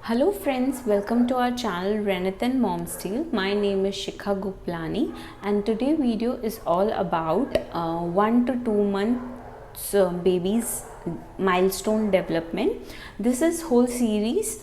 Hello friends, welcome to our channel Renathan Momstyle. My name is Shikha Guplani and today video is all about 1 to 2 months baby's milestone development. This is whole series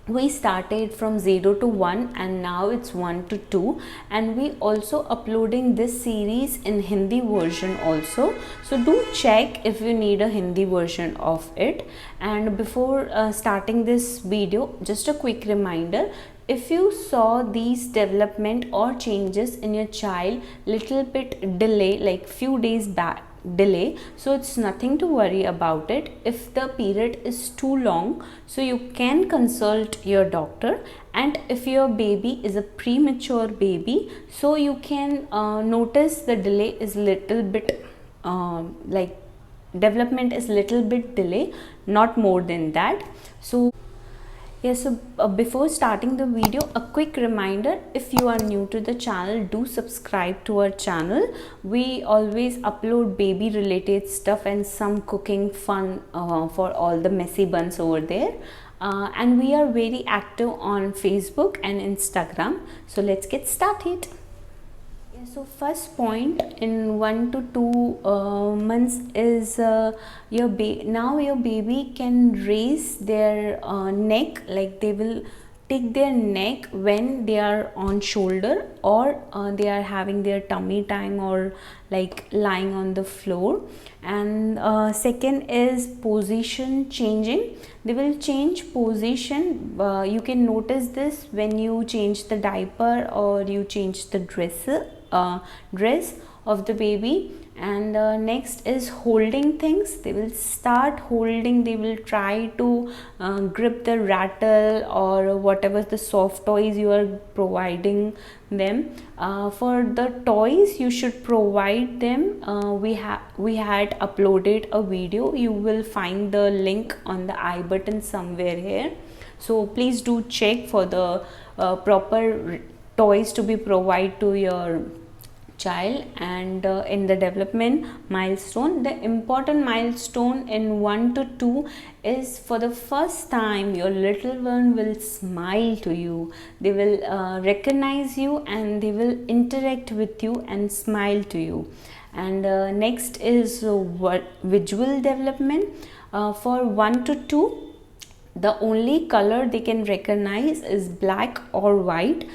we started from 0 to 1 and now it's 1 to 2, and we also uploading this series in Hindi version also, so do check if you need a Hindi version of it. And before starting this video, just a quick reminder, if you saw these development or changes in your child little bit delay, like few days back delay, so it's nothing to worry about it. If the period is too long, so you can consult your doctor, and if your baby is a premature baby, so you can notice the delay is little bit like development is little bit delay, not more than that. So yes, so before starting the video, a quick reminder, if you are new to the channel, do subscribe to our channel. We always upload baby related stuff and some cooking fun for all the messy buns over there. And we are very active on Facebook and Instagram. So let's get started. So first point in 1 to 2 months is now your baby can raise their neck, like they will take their neck when they are on shoulder, or they are having their tummy time, or like lying on the floor. And second is position changing. They will change position. You can notice this when you change the diaper or you change the dress of the baby. And next is holding things. They will start holding, they will try to grip the rattle or whatever the soft toys you are providing them. For the toys you should provide them, we had uploaded a video. You will find the link on the I button somewhere here, so please do check for the proper toys to be provided to your child. And in the development milestone, the important milestone in 1 to 2 is, for the first time your little one will smile to you. They will recognize you and they will interact with you and smile to you. And next is visual development. For 1 to 2, the only color they can recognize is black or white.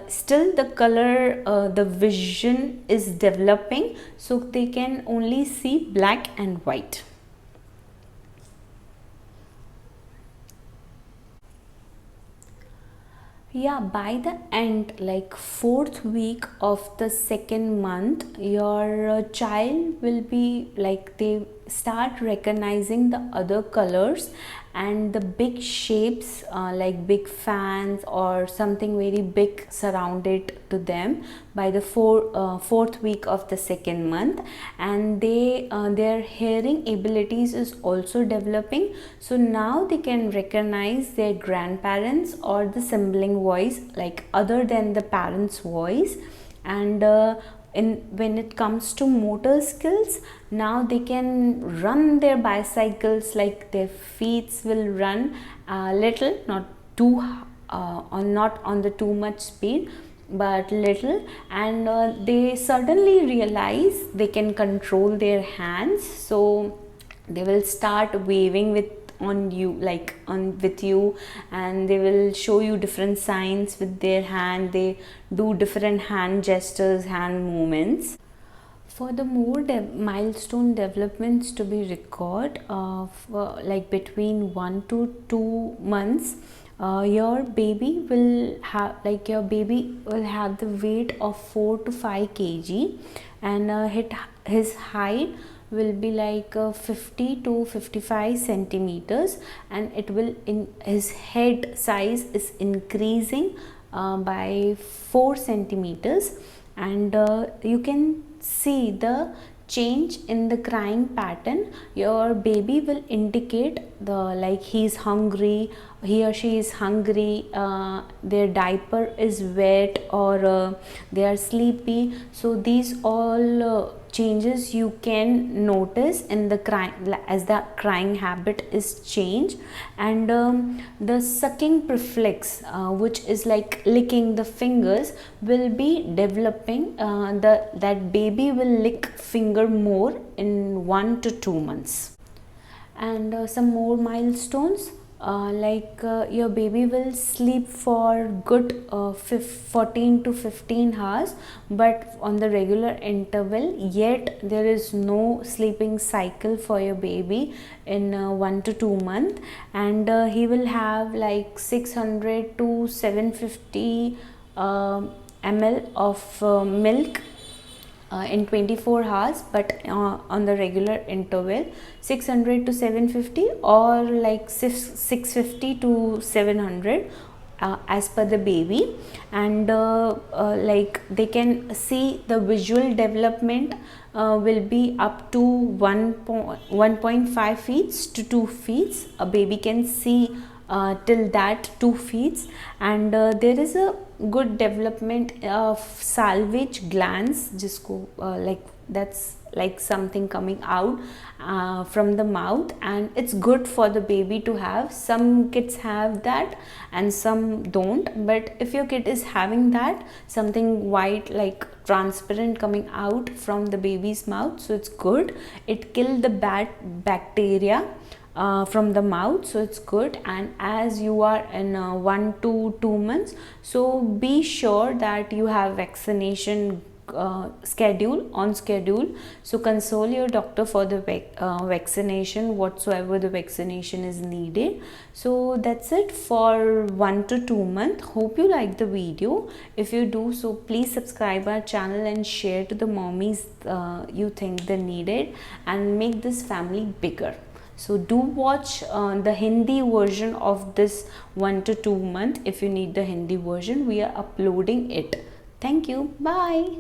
Still the color, the vision is developing, so they can only see black and white. Yeah, by the end, like 4th week of the 2nd month, your child will be like, they start recognizing the other colors and the big shapes, like big fans or something very big surrounded to them by the 4th week of the 2nd month. And their hearing abilities is also developing, so now they can recognize their grandparents or the sibling voice, like other than the parents voice. And when it comes to motor skills, now they can run their bicycles, like their feet will run little, not on the too much speed, but little. And they suddenly realize they can control their hands, so they will start waving with you, and they will show you different signs with their hand. They do different hand gestures, hand movements. For the more milestone developments to be recorded, like between 1 to 2 months, your baby will have the weight of 4 to 5 kg, and his height will be like 50 to 55 centimeters, and his head size is increasing by 4 centimeters. And you can see the change in the crying pattern. Your baby will indicate he or she is hungry, their diaper is wet, or they are sleepy. So these all changes you can notice in the crying, as the crying habit is changed. And the sucking reflex, which is like licking the fingers, will be developing. That baby will lick finger more in 1 to 2 months. And some more milestones, your baby will sleep for good 14 to 15 hours, but on the regular interval, yet there is no sleeping cycle for your baby in 1 to 2 months. And he will have like 600 to 750 ml of milk in 24 hours, but on the regular interval 600 to 750, or like 650 to 700 as per the baby. And like they can see the visual development will be up to 1.5 feet to 2 feet. A baby can see till that 2 feet. And there is a good development of salvage glands, jisko like that's like something coming out from the mouth, and it's good for the baby to have. Some kids have that and some don't, but if your kid is having that, something white like transparent coming out from the baby's mouth, so it's good. It kills the bad bacteria from the mouth, so it's good. And as you are in 1 to 2 months, so be sure that you have vaccination on schedule. So consult your doctor for the vaccination, whatsoever the vaccination is needed. So that's it for 1 to 2 months. Hope you like the video. If you do, so please subscribe our channel and share to the mommies you think they need it, and make this family bigger. So do watch the Hindi version of this 1 to 2 month. If you need the Hindi version, we are uploading it. Thank you. Bye.